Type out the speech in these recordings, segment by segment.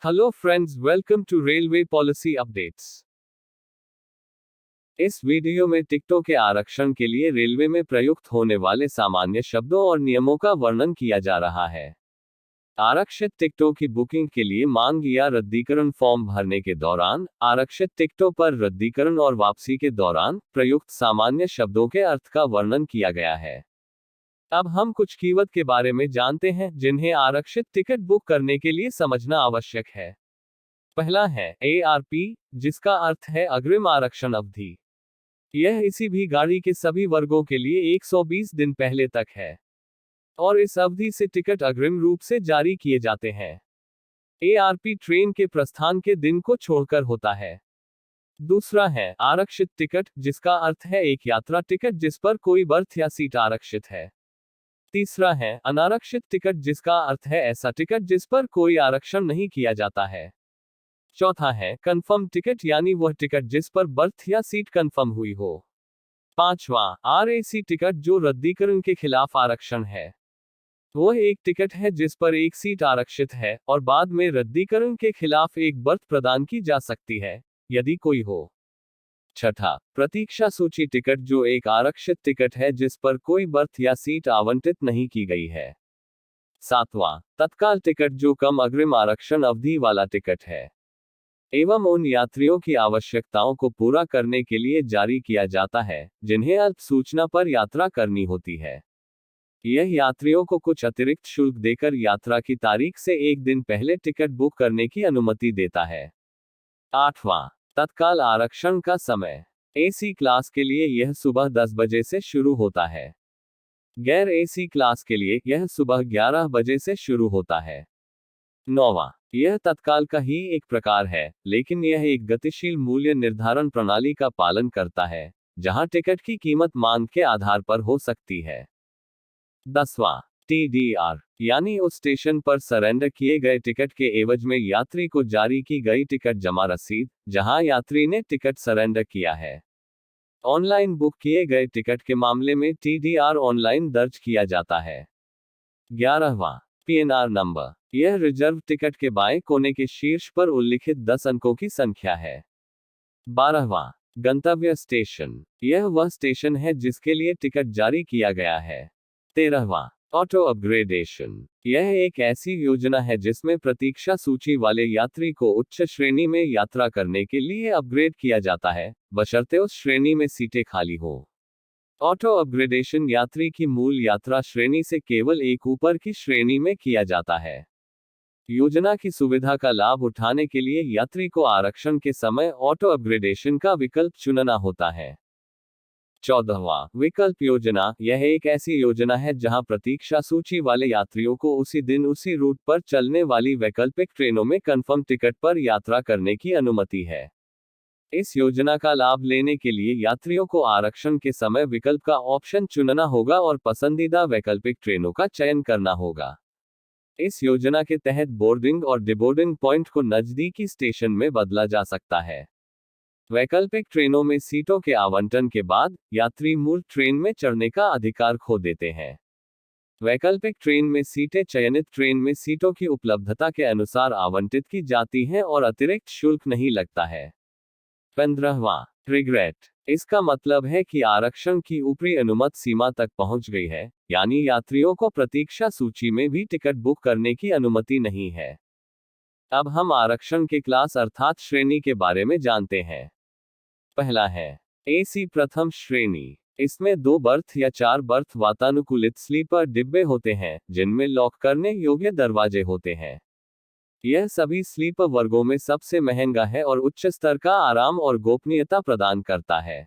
Hello friends, welcome to railway policy updates. इस video में टिकटों के आरक्षण के लिए रेलवे में प्रयुक्त होने वाले सामान्य शब्दों और नियमों का वर्णन किया जा रहा है। आरक्षित टिकटों की बुकिंग के लिए मांग या रद्दीकरण फॉर्म भरने के दौरान, आरक्षित टिकटों पर रद्दीकरण और वापसी के दौरान प्रयुक्त सामान्य शब्दों के अर्थ का वर्णन किया गया है। अब हम कुछ कीवर्ड के बारे में जानते हैं जिन्हें आरक्षित टिकट बुक करने के लिए समझना आवश्यक है। पहला है ARP, जिसका अर्थ है अग्रिम आरक्षण अवधि। यह किसी भी गाड़ी के सभी वर्गों के लिए 120 दिन पहले तक है और इस अवधि से टिकट अग्रिम रूप से जारी किए जाते हैं। ARP ट्रेन के प्रस्थान के दिन को छोड़कर होता है। दूसरा है आरक्षित टिकट, जिसका अर्थ है एक यात्रा टिकट जिस पर कोई बर्थ या सीट आरक्षित है। तीसरा है अनारक्षित टिकट, जिसका अर्थ है ऐसा टिकट जिस पर कोई आरक्षण नहीं किया जाता है। चौथा है कंफर्म टिकट, यानी वह टिकट जिस पर बर्थ या सीट कंफर्म हुई हो। पांचवा RAC टिकट, जो रद्दीकरण के खिलाफ आरक्षण है। वह एक टिकट है जिस पर एक सीट आरक्षित है और बाद में रद्दीकरण के खिलाफ एक बर्थ प्रदान की जा सकती है, यदि कोई हो। छठा प्रतीक्षा सूची टिकट, जो एक आरक्षित टिकट है जिस पर कोई बर्थ या सीट आवंटित नहीं की गई है। सातवां तत्काल टिकट, जो कम अग्रिम आरक्षण अवधि वाला टिकट है एवं उन यात्रियों की आवश्यकताओं को पूरा करने के लिए जारी किया जाता है जिन्हें अल्प सूचना पर यात्रा करनी होती है। यह यात्रियों को कुछ अतिरिक्त शुल्क देकर यात्रा की तारीख से एक दिन पहले टिकट बुक करने की अनुमति देता है। आठवां तत्काल आरक्षण का समय। AC क्लास के लिए यह सुबह 10 बजे से शुरू होता है। गैर AC क्लास के लिए यह सुबह 11 बजे से शुरू होता है। नौवां यह तत्काल का ही एक प्रकार है, लेकिन यह एक गतिशील मूल्य निर्धारण प्रणाली का पालन करता है, जहां टिकट की कीमत मांग के आधार पर हो सकती है। 10वां TDR, यानी उस स्टेशन पर सरेंडर किए गए टिकट के एवज में यात्री को जारी की गई टिकट जमा रसीद, जहां यात्री ने टिकट सरेंडर किया है। ऑनलाइन बुक किए गए टिकट के मामले में TDR ऑनलाइन दर्ज किया जाता है। 11वां PNR नंबर, यह रिजर्व टिकट के बाएं कोने के शीर्ष पर उल्लिखित 10 अंकों की संख्या है। 12वां गंतव्य स्टेशन, यह वह स्टेशन है जिसके लिए टिकट जारी किया गया है। 13वां ऑटो अपग्रेडेशन, यह एक ऐसी योजना है जिसमें प्रतीक्षा सूची वाले यात्री को उच्च श्रेणी में यात्रा करने के लिए अपग्रेड किया जाता है, बशर्ते उस श्रेणी में सीटें खाली हो। ऑटो अपग्रेडेशन यात्री की मूल यात्रा श्रेणी से केवल एक ऊपर की श्रेणी में किया जाता है। योजना की सुविधा का लाभ उठाने के लिए यात्री को आरक्षण के समय ऑटो अपग्रेडेशन का विकल्प चुनना होता है। 14वां विकल्प योजना, यह एक ऐसी योजना है जहां प्रतीक्षा सूची वाले यात्रियों को उसी दिन उसी रूट पर चलने वाली वैकल्पिक ट्रेनों में कंफर्म टिकट पर यात्रा करने की अनुमति है। इस योजना का लाभ लेने के लिए यात्रियों को आरक्षण के समय विकल्प का ऑप्शन चुनना होगा और पसंदीदा वैकल्पिक ट्रेनों का चयन करना होगा। इस योजना के तहत बोर्डिंग और डिबोर्डिंग पॉइंट को नजदीकी स्टेशन में बदला जा सकता है। वैकल्पिक ट्रेनों में सीटों के आवंटन के बाद यात्री मूल ट्रेन में चढ़ने का अधिकार खो देते हैं। वैकल्पिक ट्रेन में सीटें चयनित ट्रेन में सीटों की उपलब्धता के अनुसार आवंटित की जाती हैं और अतिरिक्त शुल्क नहीं लगता है। 15वां रिग्रेट, इसका मतलब है कि आरक्षण की ऊपरी अनुमत सीमा तक पहुंच गई है, यानी यात्रियों को प्रतीक्षा सूची में भी टिकट बुक करने की अनुमति नहीं है। अब हम आरक्षण के क्लास अर्थात श्रेणी के बारे में जानते हैं। पहला है AC प्रथम श्रेणी। इसमें 2 बर्थ या 4 बर्थ वातानुकूलित स्लीपर डिब्बे होते हैं, जिनमें लॉक करने योग्य दरवाजे होते हैं। यह सभी स्लीपर वर्गों में सबसे महंगा है और उच्च स्तर का आराम और गोपनीयता प्रदान करता है।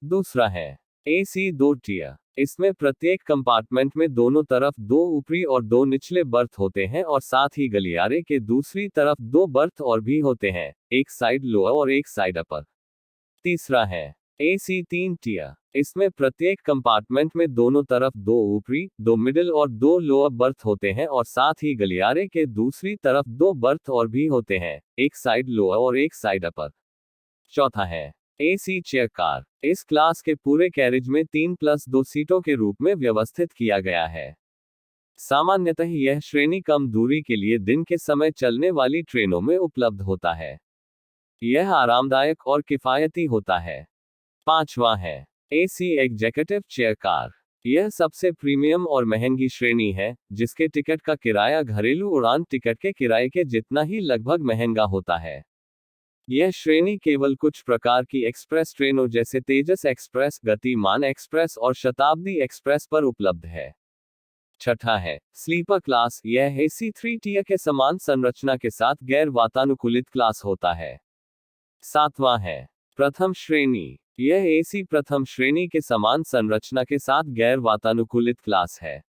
दूसरा है AC 2 टियर। इसमें प्रत्येक कंपार्टमेंट में दोनों तरफ 2 ऊपरी और 2 निचले बर्थ होते हैं और साथ ही गलियारे के दूसरी तरफ 2 बर्थ और भी होते हैं, एक साइड लोअर और एक साइड अपर। तीसरा है AC 3 टियर। इसमें प्रत्येक कंपार्टमेंट में दोनों तरफ 2 ऊपरी, 2 मिडिल और 2 लोअर बर्थ होते हैं और साथ ही गलियारे के दूसरी तरफ 2 बर्थ और भी होते हैं, एक साइड लोअर और एक साइड अपर। चौथा है AC चेयर कार। इस क्लास के पूरे कैरिज में 3+2 सीटों के रूप में व्यवस्थित किया गया है। सामान्यतः यह श्रेणी कम दूरी के लिए दिन के समय चलने वाली ट्रेनों में उपलब्ध होता है। यह आरामदायक और किफायती होता है। पांचवा है एसी एग्जीक्यूटिव चेयर कार। यह सबसे प्रीमियम और महंगी श्रेणी है, जिसके टिकट का किराया घरेलू उड़ान टिकट के किराए के जितना ही लगभग महंगा होता है। यह श्रेणी केवल कुछ प्रकार की एक्सप्रेस ट्रेनों जैसे तेजस एक्सप्रेस, गतिमान एक्सप्रेस और शताब्दी एक्सप्रेस पर उपलब्ध है। छठा है स्लीपर क्लास। यह एसी 3 टियर के समान संरचना के साथ गैर वातानुकूलित क्लास होता है। सातवां है प्रथम श्रेणी। यह एसी प्रथम श्रेणी के समान संरचना के साथ गैर वातानुकूलित क्लास है।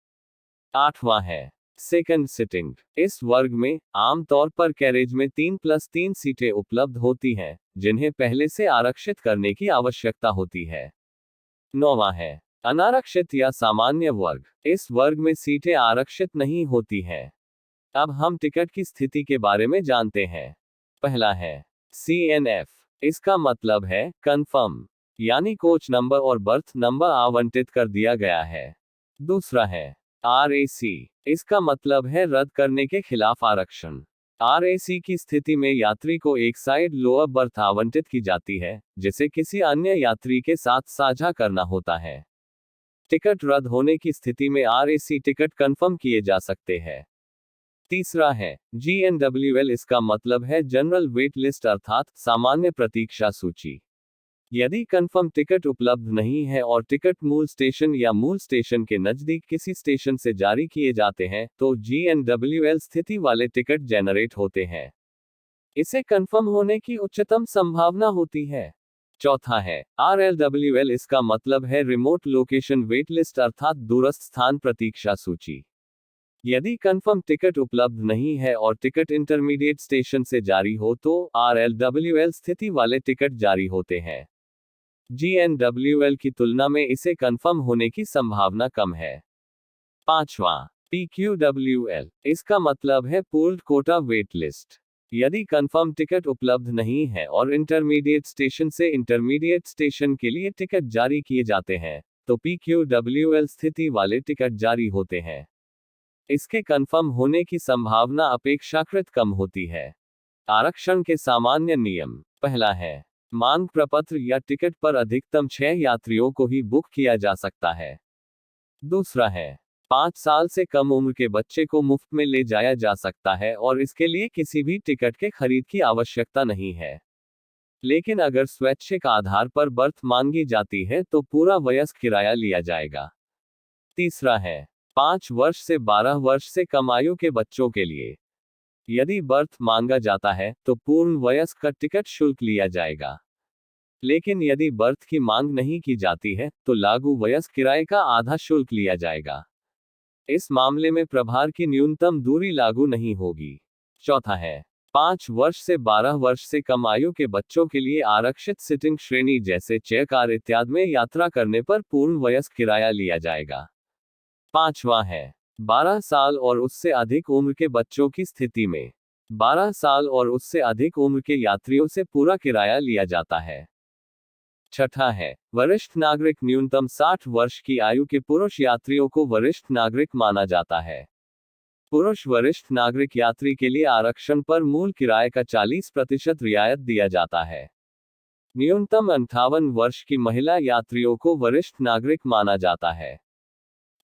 आठवां है सेकंड सिटिंग। इस वर्ग में आमतौर पर कैरेज में 3+3 सीटें उपलब्ध होती हैं, जिन्हें पहले से आरक्षित करने की आवश्यकता होती है। नौवां है अनारक्षित या सामान्य वर्ग। इस वर्ग में सीटें आरक्षित नहीं होती हैं। अब हम टिकट की स्थिति के बारे में जानते हैं। पहला है CNF। इसका मतलब है कंफर्म, यानी कोच नंबर और बर्थ नंबर आवंटित कर दिया गया है। दूसरा है RAC। इसका मतलब है रद्द करने के खिलाफ आरक्षण। RAC की स्थिति में यात्री को एक साइड लोअर बर्थ आवंटित की जाती है, जिसे किसी अन्य यात्री के साथ साझा करना होता है। टिकट रद्द होने की स्थिति में RAC टिकट कंफर्म किए जा सकते हैं। तीसरा है GNWL। इसका मतलब है जनरल वेट लिस्ट अर्थात सामान्य प्रतीक्षा सूची। यदि कंफर्म टिकट उपलब्ध नहीं है और टिकट मूल स्टेशन या मूल स्टेशन के नजदीक किसी स्टेशन से जारी किए जाते हैं, तो GNWL स्थिति वाले टिकट जेनरेट होते हैं। इसे कंफर्म होने की उच्चतम संभावना होती है। चौथा है RLWL। इसका मतलब है रिमोट लोकेशन वेट लिस्ट अर्थात दूरस्थ स्थान प्रतीक्षा सूची। यदि कंफर्म टिकट उपलब्ध नहीं है और टिकट इंटरमीडिएट स्टेशन से जारी हो, तो RLWL स्थिति वाले टिकट जारी होते हैं। GNWL की तुलना में इसे कंफर्म होने की संभावना कम है। पांचवा PQWL। इसका मतलब है पूल्ड कोटा वेट लिस्ट। यदि कंफर्म टिकट उपलब्ध नहीं है और इंटरमीडिएट स्टेशन से इंटरमीडिएट स्टेशन के लिए टिकट जारी किए जाते हैं, तो PQWL स्थिति वाले टिकट जारी होते हैं। इसके कंफर्म होने की संभावना अपेक्षाकृत कम होती है। आरक्षण के सामान्य नियम। पहला है मांग प्रपत्र या टिकट पर अधिकतम 6 यात्रियों को ही बुक किया जा सकता है। दूसरा है 5 साल से कम उम्र के बच्चे को मुफ्त में ले जाया जा सकता है और इसके लिए किसी भी टिकट के खरीद की आवश्यकता नहीं है। लेकिन अगर स्वैच्छिक आधार पर बर्थ मांगी जाती है तो पूरा वयस्क किराया लिया जाएगा। तीसरा है 5 वर्ष से 12 वर्ष से कम आयु के बच्चों के लिए यदि बर्थ मांगा जाता है तो पूर्ण वयस्क का टिकट शुल्क लिया जाएगा। लेकिन यदि बर्थ की मांग नहीं की जाती है, तो लागू वयस्क किराए का आधा शुल्क लिया जाएगा। इस मामले में प्रभार की न्यूनतम दूरी लागू नहीं होगी। चौथा है 5 वर्ष से 12 वर्ष से कम आयु के बच्चों के लिए आरक्षित सिटिंग श्रेणी जैसे चेयर कार इत्यादि में यात्रा करने पर पूर्ण वयस्क किराया लिया जाएगा। पांचवा है 12 साल और उससे अधिक उम्र के बच्चों की स्थिति में 12 साल और उससे अधिक उम्र के यात्रियों से पूरा किराया लिया जाता है। छठा है वरिष्ठ नागरिक। न्यूनतम 60 वर्ष की आयु के पुरुष यात्रियों को वरिष्ठ नागरिक माना जाता है। पुरुष वरिष्ठ नागरिक यात्री के लिए आरक्षण पर मूल किराए का 40% रियायत दिया जाता है। न्यूनतम 58 वर्ष की महिला यात्रियों को वरिष्ठ नागरिक माना जाता है।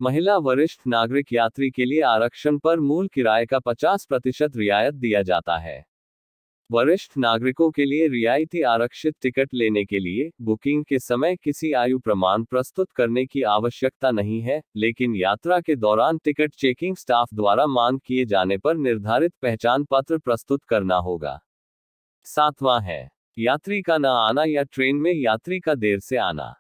महिला वरिष्ठ नागरिक यात्री के लिए आरक्षण पर मूल किराए का 50% रियायत दिया जाता है। वरिष्ठ नागरिकों के लिए रियायती आरक्षित टिकट लेने के लिए बुकिंग के समय किसी आयु प्रमाण प्रस्तुत करने की आवश्यकता नहीं है, लेकिन यात्रा के दौरान टिकट चेकिंग स्टाफ द्वारा मांग किए जाने पर निर्धारित पहचान पत्र प्रस्तुत करना होगा। सातवां है यात्री का न आना या ट्रेन में यात्री का देर से आना।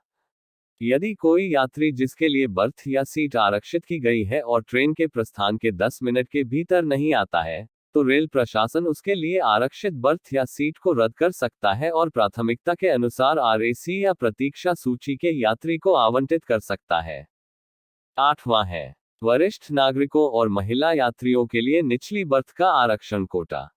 यदि कोई यात्री जिसके लिए बर्थ या सीट आरक्षित की गई है और ट्रेन के प्रस्थान के 10 मिनट के भीतर नहीं आता है, तो रेल प्रशासन उसके लिए आरक्षित बर्थ या सीट को रद्द कर सकता है और प्राथमिकता के अनुसार RAC या प्रतीक्षा सूची के यात्री को आवंटित कर सकता है। आठवां है वरिष्ठ नागरिकों और महिला यात्रियों के लिए निचली बर्थ का आरक्षण कोटा।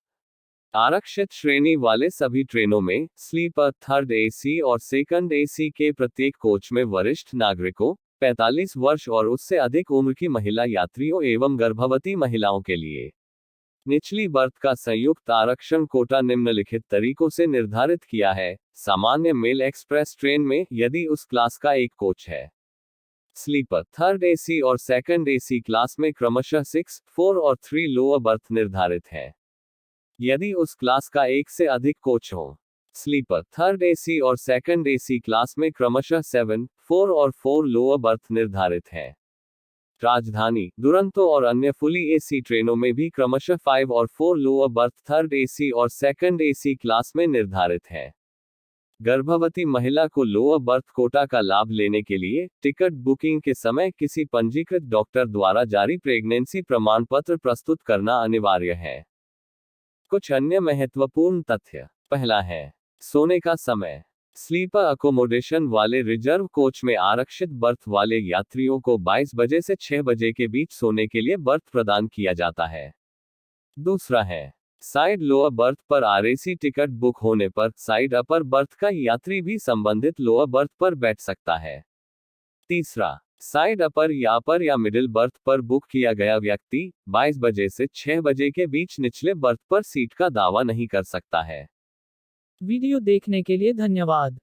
आरक्षित श्रेणी वाले सभी ट्रेनों में स्लीपर, थर्ड AC और सेकंड AC के प्रत्येक कोच में वरिष्ठ नागरिकों, 45 वर्ष और उससे अधिक उम्र की महिला यात्रियों एवं गर्भवती महिलाओं के लिए। निचली बर्थ का संयुक्त आरक्षण कोटा निम्नलिखित तरीकों से निर्धारित किया है। सामान्य मेल एक्सप्रेस ट्रेन में, यदि उस क्लास का एक कोच है। स्लीपर थर्ड एसी और सेकंड एसी क्लास में क्रमशः 6, 4 और 3 लोअर बर्थ निर्धारित है। यदि उस क्लास का एक से अधिक कोच हो। स्लीपर थर्ड एसी और सेकंड एसी क्लास में क्रमशः 7, 4 और 4 लोअर बर्थ निर्धारित है। राजधानी, दुरंतो और अन्य फुली एसी ट्रेनों में भी क्रमशः 5 और 4 लोअर बर्थ थर्ड एसी और सेकंड एसी क्लास में निर्धारित है। गर्भवती महिला को लोअर बर्थ कोटा का लाभ लेने के लिए टिकट बुकिंग के समय किसी पंजीकृत डॉक्टर द्वारा जारी प्रेगनेंसी प्रमाण पत्र प्रस्तुत करना अनिवार्य है। कुछ अन्य महत्वपूर्ण तथ्य। पहला है सोने का समय। स्लीपर अकोमोडेशन वाले रिजर्व कोच में आरक्षित बर्थ वाले यात्रियों को 22 बजे से 6 बजे के बीच सोने के लिए बर्थ प्रदान किया जाता है। दूसरा है साइड लोअर बर्थ पर आरएसी टिकट बुक होने पर साइड अपर बर्थ का यात्री भी संबंधित लोअर बर्थ पर बैठ सकता है। तीसरा, साइड अपर या मिडिल बर्थ पर बुक किया गया व्यक्ति 22 बजे से 6 बजे के बीच निचले बर्थ पर सीट का दावा नहीं कर सकता है। वीडियो देखने के लिए धन्यवाद।